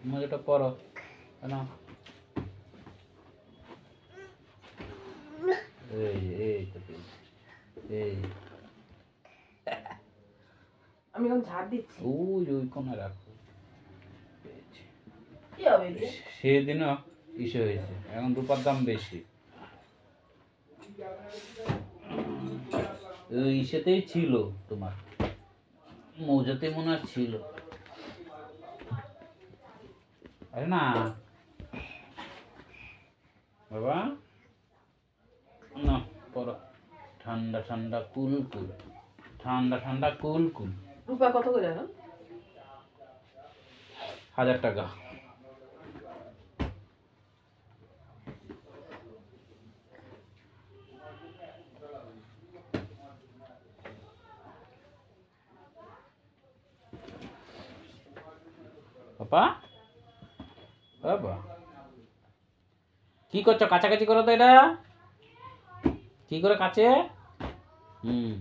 মোজাটা পরো না। এই এই তো এই আমি এখন ঝাড় দিচ্ছি। ওই ওই কোণে রাখো। কি হবে যে? সেদিনও ইসে হয়েছে, এখন রূপার দাম বেশি। ওই ইসেতেই ছিল তোমার, মৌজাতে মনে হয় ছিল। আরে না বাবা, না পড়ো। ঠান্ডা ঠান্ডা কুল কুল, ঠান্ডা ঠান্ডা কুল কুল। রূপা কত করে এখন? 1000 টাকা। বাবা বাবা কি করছো? কাছাকাছি করো তো এটা। কি করে কাছে? হুম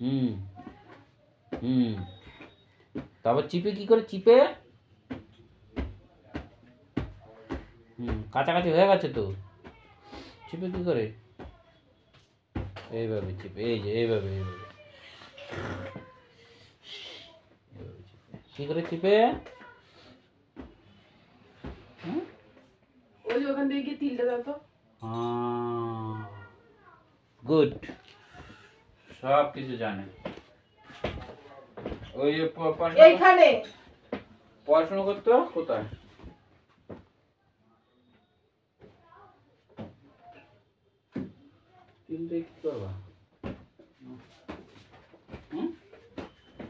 হুম হুম। তারপর চিপে কি করে? চিপে কাছাকাছি হয়ে গেছে তো। চিপে কি করে? এইভাবে চিপে, এই যে এইভাবে এইভাবে কি করে চিপে? ওই যে ওখান থেকে গিয়ে তিলটা দাও তো। গুড, সব কিছু জানে। ওই যে এইখানে পড়াশোনা করতো কোথায়? তিনটে কি করবা?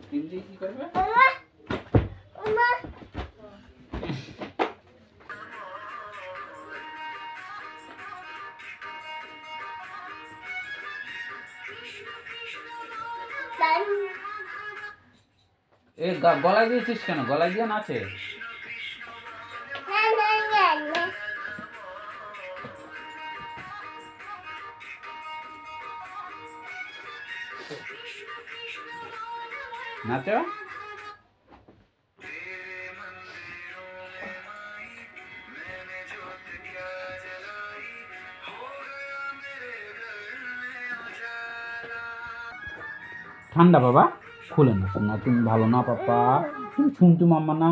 তিনটে কি করবে? এ গলায় দিয়েছিস কেন? গলায় দিয়ে নাচে। নাচো। ঠান্ডা বাবা, খুলে না না, তুমি ভালো না পাপা। তুমি শুনতু মাম্মা না?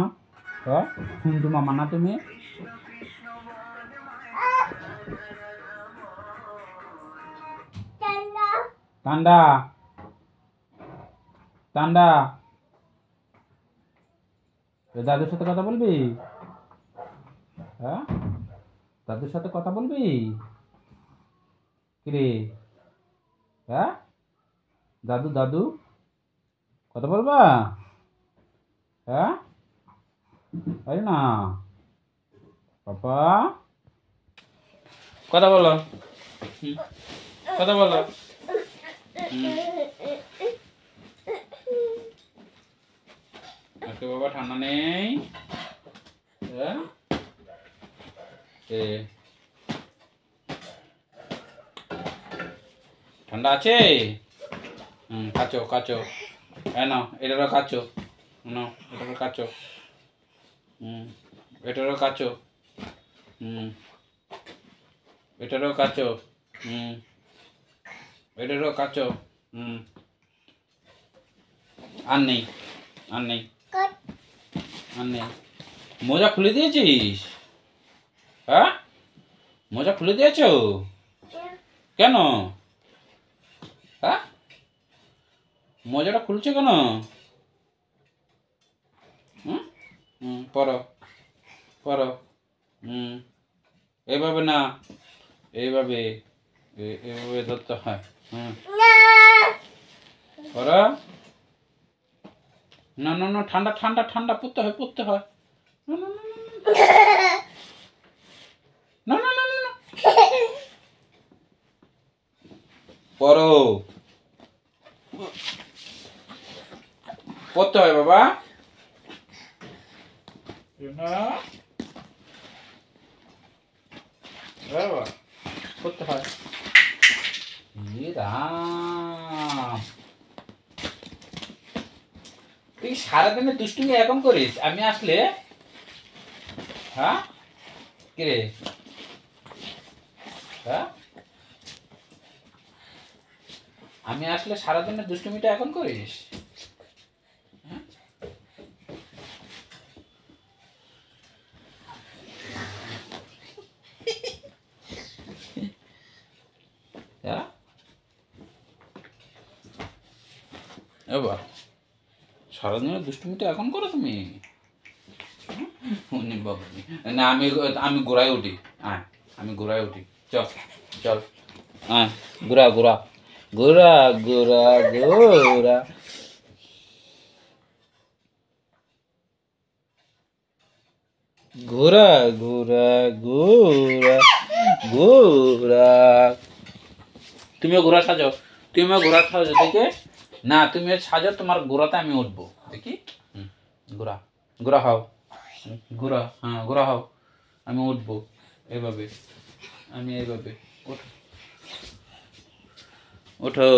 হ্যাঁ শুনতু মাম্মা না তুমি? ঠান্ডা ঠান্ডা। দাদুর সাথে কথা বলবি? হ্যাঁ দাদুর সাথে কথা বলবি? কিরে হ্যাঁ? দাদু দাদু কথা বলবা? হ্যাঁ তাই না পাপা? কথা বলো, কথা বলো। আজকে বাবা ঠান্ডা নেই। হ্যাঁ ঠান্ডা আছে। কাচো কাচো, হ্যাঁ নাও এটারও কাচো, নাও এটারও কাচো। এটারও কাচো। এটারও কাচো। এটারও কাচো। আর নেই আর নেই আর নেই। মোজা খুলে দিয়েছিস? হ্যাঁ মোজা খুলে দিয়েছো কেন? হ্যাঁ মোজাটা খুলছে কেন? পরো পরো। এইভাবে না, এইভাবে এইভাবে ধরতে হয়। পরো। না না না, ঠান্ডা ঠান্ডা ঠান্ডা, পড়তে হয় পড়তে হয়। না না না না না, পড়ো, পড়তে হয় বাবা। বাবা পড়তে হয়। রাম, তুই সারাদিনে দুষ্টুমি এরকম করিস? আমি আসলে হ্যাঁ কি রে হ্যাঁ আমি আসলে সারাদিনের দুষ্টুমিটা এখন করিস হ্যাঁ? হ্যাঁ এবার সারাদিনের দুষ্টুমিটা এখন করো তুমি উনি বাবা না আমি আমি ঘোড়ায় উঠি হ্যাঁ আমি ঘোড়ায় উঠি চল চল হ্যাঁ ঘোরা ঘোরা ঘোরা ঘোরা ঘোরা ঘোরা ঘোরা ঘোরা ঘোরা তুমিও ঘোড়া সাজাও তুমিও ঘোড়া সাজো দেখে না তুমিও সাজো তোমার ঘোড়াতে আমি উঠবো দেখি ঘোড়া ঘোড়া হও ঘোড়া হ্যাঁ ঘোড়া হও আমি উঠবো এভাবে আমি এইভাবে ওঠো ওঠো